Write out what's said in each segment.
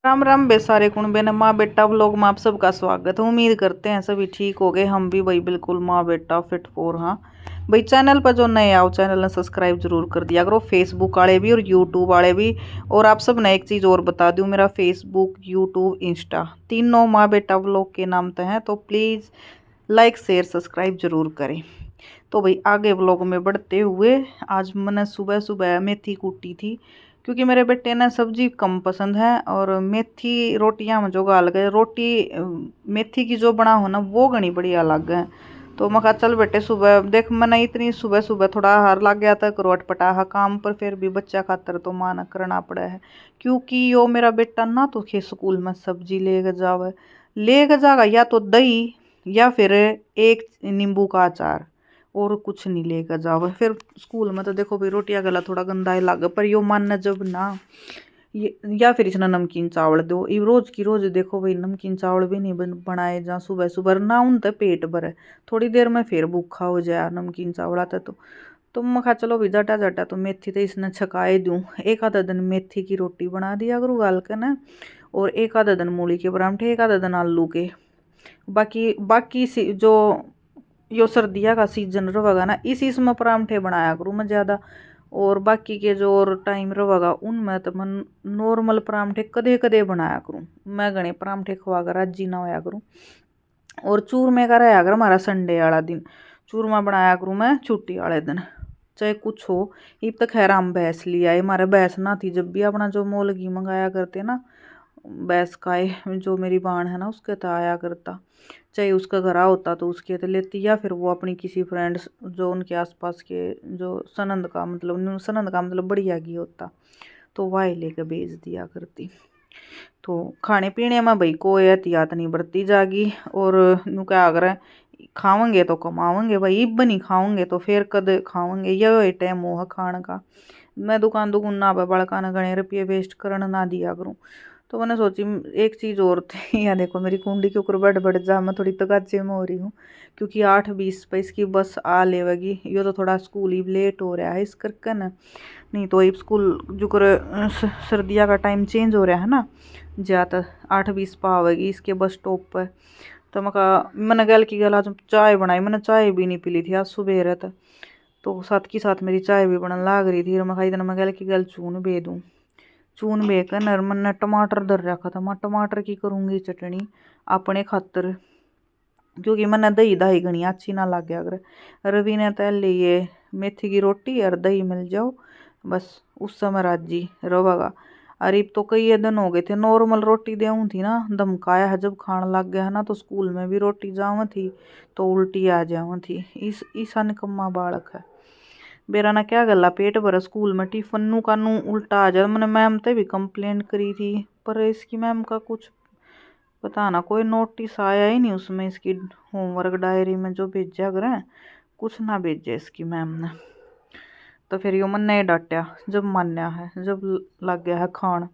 राम राम बेसारे कुणबे ने माँ बेटा व्लॉग में आप सबका स्वागत है। उम्मीद करते हैं सभी ठीक हो गए। हम भी भाई बिल्कुल माँ बेटा फिट फोर। हाँ भाई, चैनल पर जो नए आओ चैनल ने सब्सक्राइब जरूर कर दिया करो, फेसबुक वाले भी और यूट्यूब वाले भी। और आप सब ने एक चीज़ और बता दूँ, मेरा फेसबुक यूट्यूब इंस्टा तीनों माँ बेटा व्लॉग के नाम पे हैं, तो प्लीज़ लाइक शेयर सब्सक्राइब जरूर करें। तो भाई आगे व्लॉग में बढ़ते हुए, आज मैंने सुबह सुबह मेथी कूटी थी, क्योंकि मेरे बेटे ने सब्जी कम पसंद है और मेथी रोटियां में जो गाल गए रोटी मेथी की जो बना हो ना वो घनी बढ़िया लग है। तो मैं कहा चल बेटे सुबह देख, मैंने इतनी सुबह सुबह थोड़ा हार लग गया था करोट पटाहा काम पर, फिर भी बच्चा खातर तो माना करना पड़ा है। क्योंकि यो मेरा बेटा ना तो खे स्कूल में सब्जी लेके जाएगा या तो दही या फिर एक नींबू का अचार, और कुछ नहीं लेकर जाओ। फिर स्कूल में तो देखो भाई रोटियां गला थोड़ा गंदा ही लागे, पर यो मानना जब ना ये, या फिर इसने नमकीन चावल दो। ये रोज की रोज देखो भाई नमकीन चावल भी नहीं बनाए जा सुबह सुबह ना, उन तो पेट भरे थोड़ी देर में फिर भूखा हो जाए नमकीन चावल आता तो मैं कहा चलो भाई जटा जटा तो मेथी तो इसने छकाए दूँ। एक आधा दिन मेथी की रोटी बना दिया करूँ गाल के ना, और एक आधा दिन मूली के परांठे, एक आधा दिन आलू के। बाकी बाकी जो यो सर्दिया का सीजन रहेगा ना, इसमें परांठे बनाया करूँ मैं ज़्यादा। और बाकी के जो और टाइम रहेगा उनमें तो मैं नॉर्मल परांठे कदे कदे बनाया करूँ। मैं घने परांठे खवा कर राजी ना होया करूँ। और चूरमे का रहा कर हमारा संडे वाला दिन, चूरमा बनाया करूँ मैं छुट्टी वाले दिन, चाहे कुछ हो। इब तक खैर हम भैंस लिया है, हमारे भैंस ना थी, जब भी अपना जो मोल घी मंगाया करते ना भैंस का जो मेरी बाण है ना उसके तो आया करता, चाहे उसका घर होता तो उसके तो लेती, या फिर वो अपनी किसी फ्रेंड्स जो उनके आसपास के जो सनंद का मतलब बढ़िया घी होता तो वह लेके भेज दिया करती। तो खाने पीने में भाई कोई एहतियात नहीं बरती जागी। और नू क्या अगर खावेंगे तो कमावेंगे भाई, इब नहीं खाओगे तो फिर कद खावेंगे, यही टाइम हो खाने का। मैं दुकान दुकान ना पे बड़का ना गणे रुपये वेस्ट करन ना दिया करूँ। तो मैंने सोची एक चीज़ और थी या देखो मेरी कुंडी के ऊपर बढ़ जा, मैं थोड़ी तगाजे में हो रही हूँ, क्योंकि 8:20 पर इसकी बस आ लेवेगी। ये तो थोड़ा स्कूल ही लेट हो रहा है इस करके ना, नहीं तो स्कूल जो कर सर्दिया का टाइम चेंज हो रहा है ना, ज़्यादा 8:20 पर आवेगी इसके बस स्टॉप पर। तो मैंने गल की गल आज चाय बनाई, मैंने चाय भी नहीं पी ली थी आज सुबह रहता, तो साथ की साथ मेरी चाय भी बनने लाग रही थी। और मैं खाई दिन मैं गल की गल चून बे दूँ, चून बेकर नर मैंने टमाटर धर रखा था, मैं टमाटर की करूँगी चटनी अपने खातर, क्योंकि मैंने दही दही घनी अच्छी ना लग गया अगर। रवि ने तैल लिए मेथी की रोटी और दही मिल जाओ बस उस समय राजी रहेगा। अरे तो कई दिन हो गए थे नॉर्मल रोटी देऊँ थी ना, धमकाया है जब खाने लग गया है ना, तो स्कूल में भी रोटी जाऊँ थी तो उल्टी आ जाऊँ थी। इस ईसा निकम्मा बालक है बेरा ना, क्या गला पेट भरा स्कूल में टिफन नू का नू उल्टा आ जाए। मैंने मैम ते भी कंप्लेंट करी थी, पर इसकी मैम का कुछ पता ना, कोई नोटिस आया ही नहीं उसमें, इसकी होमवर्क डायरी में जो भेजा करें कुछ ना भेजे इसकी मैम ने। तो फिर यो मन ने डांटा जब मान्या है, जब लग गया है खान।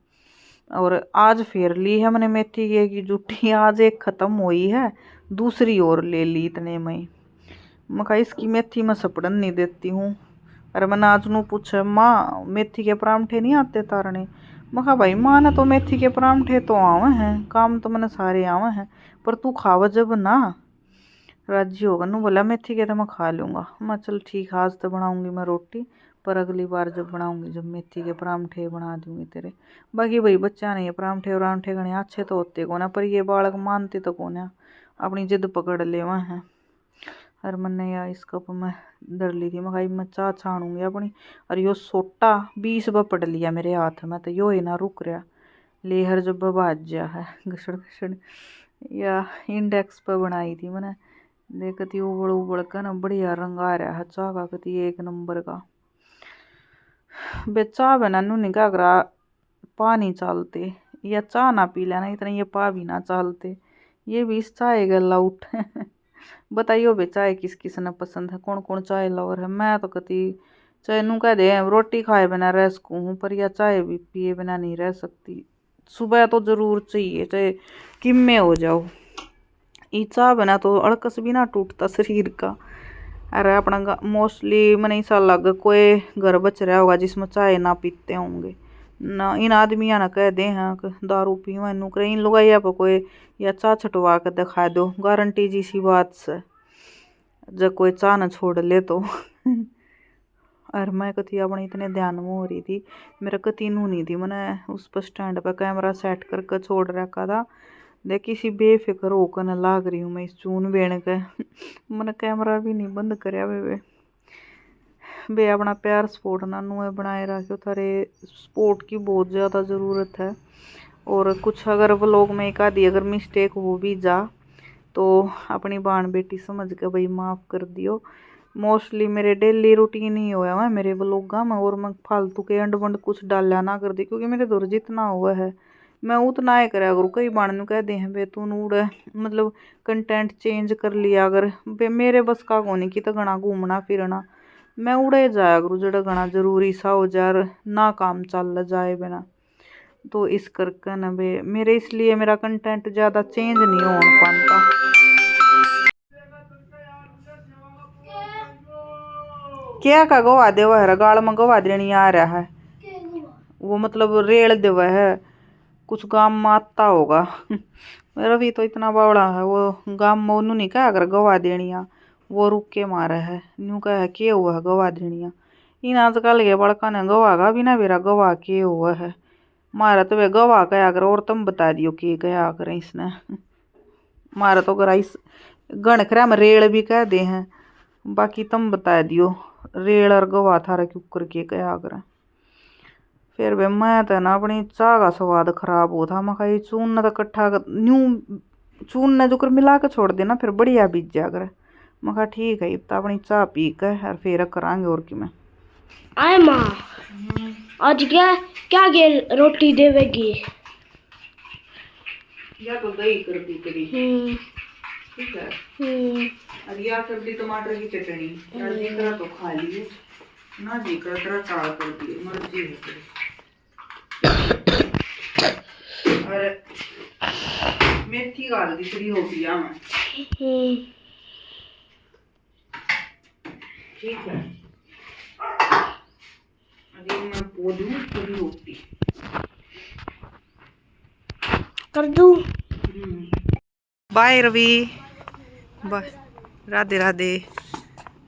और आज फिर ली है मैंने मेथी की जूठी, आज एक ख़त्म हुई है दूसरी और ले ली इतने में। मैं कहा इसकी मेथी में सपड़न नहीं देती हूँ। अरे मैंने आज नू पूछा माँ मेथी के परांठे नहीं आते तारने। मैं कहा भाई माँ ने तो मेथी के परांठे तो आवे हैं, काम तो मैंने सारे आवे हैं, पर तू खावा जब ना राजी होगा। नू बोला मेथी के तो मैं खा लूँगा। मैं चल ठीक, आज तो बनाऊँगी मैं रोटी, पर अगली बार जब बनाऊँगी जब मेथी के परांठे बना दूँगी तेरे। बाकी भाई बच्चा नहीं है, परांठे वरांठे घने अच्छे तो होते कौन है, पर ये बालक मानते तो कौन है, अपनी जिद पकड़ लेवा हैं। और मैंने यार इस कप में धर ली थी, मैं मैं चाह छानूंगी अपनी। और यो सोटा 20 रुपये पड़ लिया मेरे हाथ में, तो यो ही ना रुक रहा लेहर जब बाज जा है घसड़ घसड़। या इंडेक्स पर बनाई थी मैंने, देखती उबड़ उबड़ का ना बढ़िया रंग आ रहा है चाह का, कती एक नंबर का। बे चाह बना नू नहीं क्या करा पा नहीं चालते, या चाह ना पी लेना इतना ये पा भी ना चालते, ये भी इस चाय गला उठ बताइयो बे चाय किस किस ने पसंद है, कौन कौन चाय लवर है। मैं तो कति चाय नू कह दे रोटी खाए बिना रह सकूँ हूँ, पर या चाय भी पिए बिना नहीं रह सकती। सुबह तो ज़रूर चाहिए, चाहे किम में हो जाओ। ई चाह बिना तो अड़कस भी ना टूटता शरीर का। अरे अपना मोस्टली मैंने ऐसा लग कोई घर बच रहा होगा जिसमें चाय ना पीते होंगे, ना इन आदमिया ना कह दे हैं कि दारू पीवा इनू करे इन लुगाइया पर कोई या चा छटवा के दिखा दो, गारंटी जी सी बात से जब कोई चा न छोड़ ले तो और मैं कती अपने इतने ध्यान में हो रही थी, मेरा कती नू नहीं थी, मैंने उस पर स्टैंड पर कैमरा सेट करके छोड़ रखा था। देख किसी बेफिक्र होकर न लाग रही हूँ मैं इस चून बेण के मैंने कैमरा भी नहीं बंद करया बे अपना प्यार स्पोर्ट नानू बनाए रखो, थारे स्पोर्ट की बहुत ज़्यादा ज़रूरत है। और कुछ अगर व्लॉग में एक आधी अगर मिस्टेक हो भी जा तो अपनी बाण बेटी समझ के भाई माफ़ कर दियो। मोस्टली मेरे डेली रूटीन ही होया हुआ मेरे व्लॉगा में, और मैं फालतू के अंड बंड कुछ डाला ना कर दी, क्योंकि मेरे दौर जितना हुआ है मैं उतना ही करा करूँ। कई बाण नु कह दे हैं बे तू उड़ मतलब कंटेंट चेंज कर लिया अगर बे मेरे बस का कोनी कि तो घना घूमना फिरना, मैं उड़े जाया करूँ जड़ा घना जरूरी सा हो जाए ना काम चल जाए बिना। तो इस करके न बे मेरे इसलिए मेरा कंटेंट ज़्यादा चेंज नहीं हो पाता। क्या का गवा देवा है गाल में गवा देनी आ रहा है वो, मतलब रेल देवा है कुछ गांव में आता होगा रवि तो इतना बावड़ा है वो गांव में उन्होंने नहीं कहा अगर गवा देनिया वो रुक के मारा है न्यू कहा के हुआ है गवा देनिया। इन आजकल के बड़का ने गवा का बिना मेरा गवा के हुआ है मारा तो वे गवा कया कर, और तुम बता दियो के कया कर इसने मारा तो करा इस गणखरा में रेल भी कह दे हैं, बाकी तुम बता दियो रेल और गवा थारा क्यों करके कया कर। फिर वे मैं तो ना अपनी चाह का स्वाद खराब हो था, मैं खाई चून तो कट्ठा न्यू चून ने जो कर मिला के छोड़ देना फिर बढ़िया बीज जा कर। मैं कहा ठीक है तो अपनी चाह पी कर और फिर करांगे और कि मैं आए माँ आज क्या क्या गे रोटी देवेगी या तो दही कर दी करी ठीक है और या कर दी टमाटर की चटनी जी करा तो खा लिए ना जी करा तरह टाल कर दिए मर्जी है। और मेथी गाल दी फ्री हो गया मैं ठीक है अभी मैं पोदू पूरी रोटी कर दूं। Bye Ravi bye Radhe Radhe.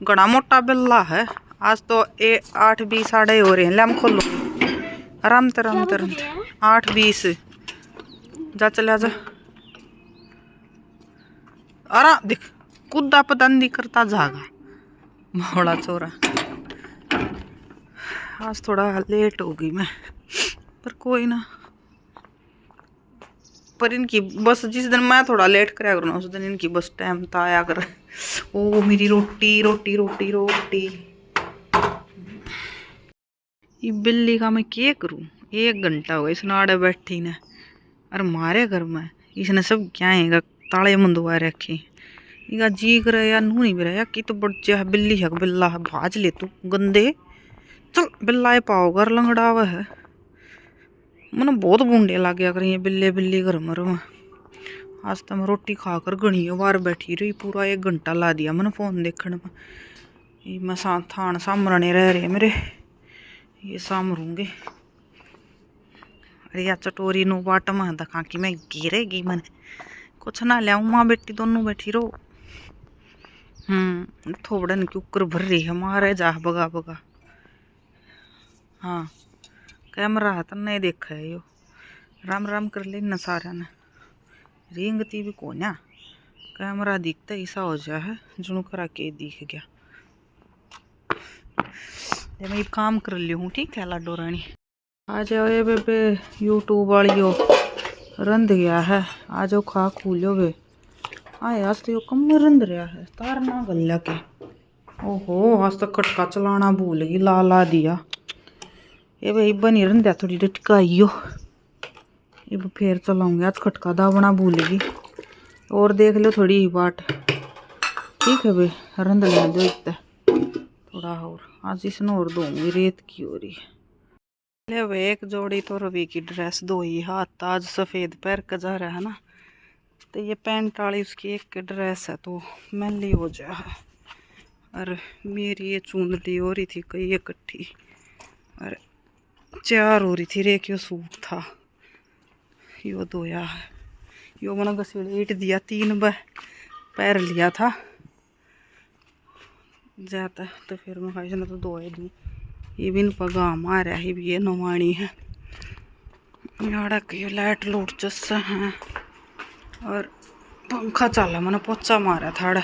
घना मोटा बिल्ला है आज तो 8:20 साढ़े हो रहे हैं, लैम खोलो आराम तरम 8:20 जा चले जा आराम देख कुदा पतंदी करता जागा भोला चोरा। आज थोड़ा लेट हो गई मैं पर कोई ना, पर इनकी बस जिस दिन मैं थोड़ा लेट कराया करूँ ना उस दिन इनकी बस टाइम था आया कर। ओ मेरी रोटी रोटी रोटी रोटी ये बिल्ली का मैं क्या करूँ, 1 घंटा हो गया इसने आड़े बैठी ने और मारे घर में इसने सब क्या है ताले मंदवा रखे इका जी करे या नू नहीं मेरा या कि तो बच्चा है बिल्ली है बिल्ला है भाज ले तू गंदे चल बिल्ला पाओ घर लंगड़ावा है मैंने बहुत बूंदे लग गया करें बिल्ले बिल्ली घर में रहा। आज तो मैं रोटी खाकर घनी बार बैठी रही पूरा 1 घंटा ला दिया मैंने फ़ोन देखने में। ये मैं थान सामने रह रहे मेरे ये सामरूंगे। अरे या चटोरी नो बाट में दखा कि मैं गिरेगी मैंने कुछ ना लिया माँ बेटी दोनों बैठी रहो। थोड़न की उकर भर रही है मारे जा बगा बगा। हाँ कैमरा है तो नहीं देखा है यो राम राम कर ले न सारा ने रेंगती भी कोन्या कैमरा दिखता ऐसा हो जा है जुनू करा के दिख गया। मैं काम कर ली हूँ ठीक है लाडो रानी आ जाओ ये बेबे यूट्यूब वाली हो रंध गया है आ जाओ खा खूलो बे आए आज तो यो कम रंध रहा है तार ना गल के ओहो आज तक खटका चलाना भूल गई ला दिया ये भाई बनी रंध्या थोड़ी डटकाइयो ये फिर चलाऊंगी आज खटका दावना भूलेगी और देख लो थोड़ी ही बाट ठीक है भाई रंध लिया दो इतना थोड़ा और आज इसने और दूंगी रेत की हो रही है। ले वे एक जोड़ी तो रवि की ड्रेस दो ही हाथ आज सफ़ेद पैर का जा रहा है ना तो ये पैंट वाली उसकी एक ड्रेस है तो मैली हो जा है और मेरी ये चूंदड़ी हो रही थी कई इकट्ठी और चार हो रही थी रे क्यों सूट था यो धोया है यो मैंने घसीट ईट दिया 3 बार पैर लिया था जाता तो फिर मैं खाई तो धोए दूँ ये भी पगाम आ रहा है भी ये नवाणी है ये लाइट लूट चस्सा है और पंखा चला मैंने पोचा मारा थाड़ा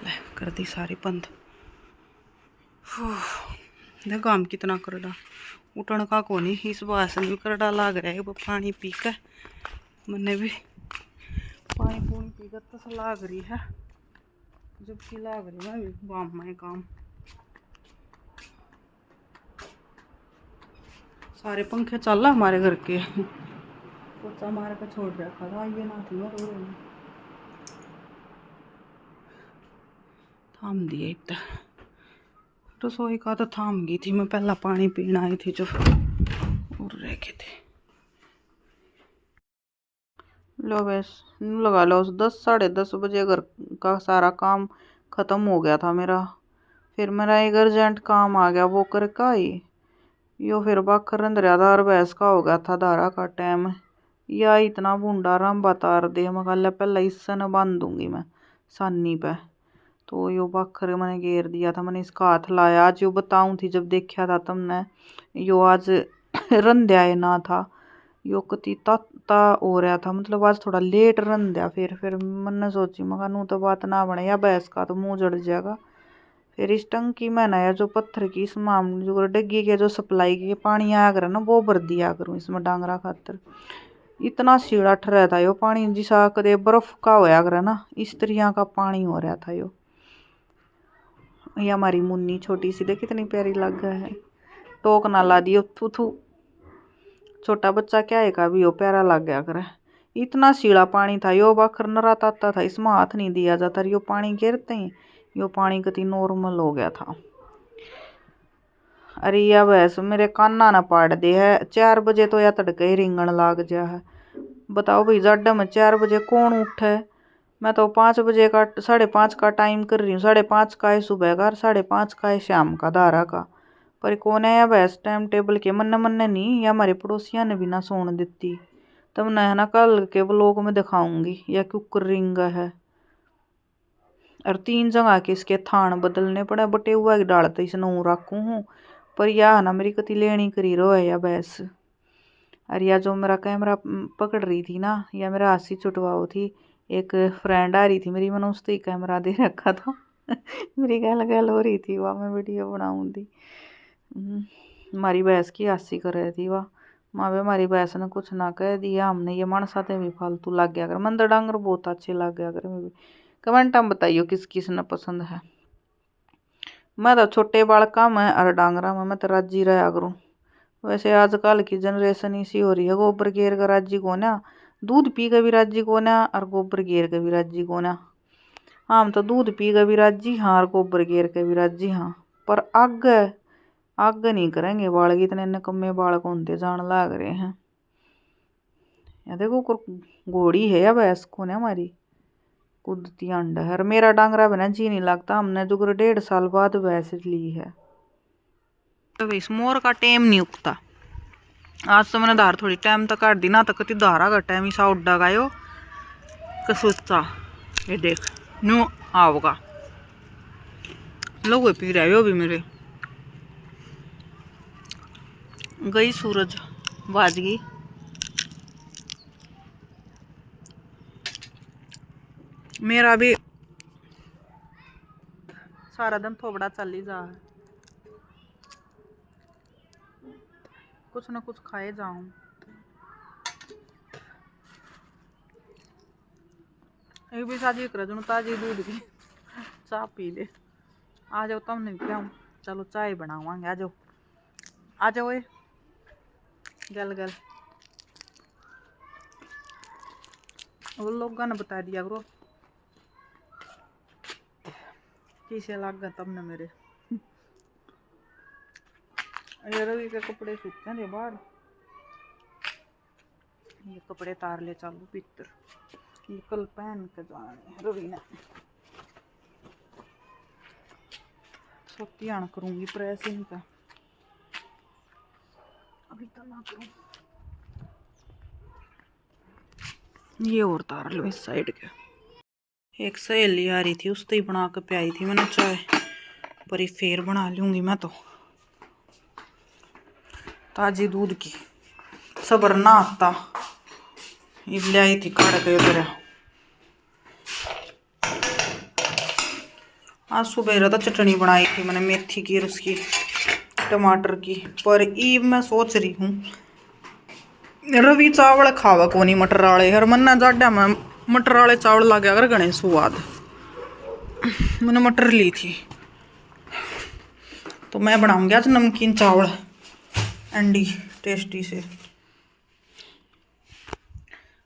ले कर दी सारी बंद देख काम कितना करड़ा उठन का को नहीं इस बासन भी करड़ा लाग रहा है पानी पी कर मैंने भी पानी पूनी पी कर तो लाग रही है जबकि लाग रही है भी बाम में काम सारे पंखे चल रहा हमारे घर के पोचा मार कर छोड़ रखा था ये ना थी मैं रो रही थाम दिए इतना रसोई का तो थाम गई थी मैं पहला पानी पीना आई थी जो और रह गए थे लो बस लगा लो 10 साढ़े 10 बजे घर का सारा काम ख़त्म हो गया था मेरा फिर मेरा एक अर्जेंट काम आ गया वो करके आई यो फिर बाखर रहा था और भैंस का हो गया था धारा का टाइम या इतना बूंडा राम बता दे मैं पहले इससे न बांध दूंगी मैं सानी पे तो यो बाखर मैंने घेर दिया था मैंने इसका हाथ लाया आज यो बताऊं थी जब देखा था तुमने यो आज रंध्या ना था यो कति ता हो रहा था मतलब आज थोड़ा लेट रंध्या फिर मैंने सोची मगा नू तो बात ना बने या भैंस का तो मुंह जड़ जाएगा फिर इस टंकी में नया जो पत्थर की इस मामले जो डग्गी के जो सप्लाई के पानी आया करे ना वो भर दिया करूँ इसमें डांगरा खातर इतना सीढ़ा ठहरा था यो पानी जिसा कदे बर्फ का होया करे ना इस तरह का पानी हो रहा था यो ये हमारी मुन्नी छोटी सी देख कितनी प्यारी लग है टोक ना ला दियो थू थू छोटा बच्चा क्या है का भी यो प्यारा लग गया करे इतना सीढ़ा पानी था यो बाखर नरा ताता था इसमें हाथ नहीं दिया जाता यो पानी गिरते ही यो पानी कति नॉर्मल हो गया था अरे या भैंस मेरे काना ना पाड़ दे है 4 बजे तो या तड़के ही रिंगण लाग जा है बताओ भाई जाडा में 4 बजे कौन उठे मैं तो 5 बजे का 5:30 का टाइम कर रही हूँ 5:30 का है सुबह का 5:30 का है शाम का धारा का पर कौन है या भैंस टाइम टेबल के मन्ने नहीं या हमारे पड़ोसिया ने भी ना सोने देती तब न है ना कल के व्लॉग में दिखाऊंगी या कुकर रिंग है और 3 जगह के इसके थान बदलने पड़े बटे हुआ की डाल तो इसने रखूँ हूँ पर यह ना मेरी कति लेनी करी रो है या भैंस और या जो मेरा कैमरा पकड़ रही थी ना या मेरा हाथी छुटवाओ थी एक फ्रेंड आ रही थी मेरी मैंने उससे ही कैमरा दे रखा था मेरी गल हो रही थी वह मैं वीडियो बनाऊँ थी हमारी भैंस की हासी कर रही थी वह माँ भी हमारी भैंस ने कुछ ना कह दिया हमने ये मनसाते भी फालतू लग गया कर मंदिर डांगर बहुत अच्छे लग गया कर मैं भी कमेंट में बताइयो किस किस ने पसंद है मैं तो छोटे बालका में और डांगरा में मैं तो राजी रहा करूँ वैसे आजकल की जनरेशन इसी हो रही है गोबर घेर का राजी को ना दूध पी के भी राजी को ना और गोबर घेर के भी राजी को ना हम तो दूध पी के भी राजी हाँ और गोबर घेर के भी राजी हाँ पर आगे नहीं करेंगे बाल इतने निकम्मे बाल होते जान लाग रहे हैं या देखो घोड़ी है या भैंस को ना हमारी कुदती अंडा है और मेरा डांगरा बिना जी नहीं लगता हमने जो 1.5 साल बाद भैंस ली है तो इस मोर का टाइम नहीं उगता आज तो मैंने धार थोड़ी टाइम तक काट दी ना तो कति धारा का टाइम ही सा उड्डा गायो कसुता ये देख न्यू आओगा लोग पी रहे हो भी मेरे गई सूरज बाज गई मेरा भी सारा दिन थोबड़ा चल ही जा है कुछ ना कुछ खाए जाऊं एक भी शादी कर ताजी दूध की चाय पी ले आ जाओ तुम नहीं पियाऊं चलो चाय बनावांगे आ जाओ ये गल वो लोग ने बता दिया करो किसे लग गया तब न मेरे ये रवि के कपड़े सूखते हैं बाहर ये कपड़े तार ले चालू भीतर ये कल पहन के जाने रवि ने सोती आना करूंगी प्रेस इनका बनाती हूँ। ये और तार लो इस साइड के। एक सहेली आ रही थी, उससे ही बना के प्याई थी मैंने चाय, पर ये फेर बना लूंगी मैं तो। ताजी दूध की सबर ना आता, ये ले आई थी काट के उधर। आज सुबह तो चटनी बनाई थी मैंने मेथी की और उसकी टमाटर की, पर ईब मैं सोच रही हूँ रवि चावल खावा कोनी मटर वाले, हर मन्ना जाड्या में मटर वाले चावल ला गया कर गणे स्वाद। मैंने मटर ली थी तो मैं बनाऊंगी आज नमकीन चावल एंडी टेस्टी से।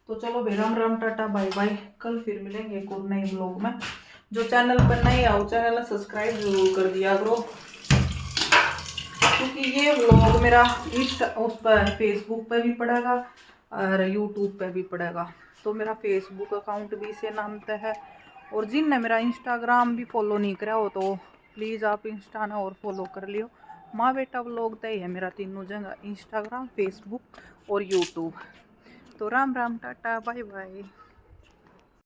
तो चलो भाई Ram Ram tata bye bye, कल फिर मिलेंगे एक और नए ब्लॉग में। जो चैनल पर नए आओ चैनल सब्सक्राइब जरूर कर दिया करो, क्योंकि ये ब्लॉग मेरा उस पर फेसबुक पर भी पड़ेगा और यूट्यूब पर भी पड़ेगा। तो मेरा फेसबुक अकाउंट भी इसे नाम से है, और जिनने मेरा इंस्टाग्राम भी फॉलो नहीं करा हो तो प्लीज़ आप इंस्टा ना और फॉलो कर लियो। माँ बेटा व्लॉग तय है मेरा तीनों जगह, इंस्टाग्राम फेसबुक और यूट्यूब। तो Ram Ram tata bye bye.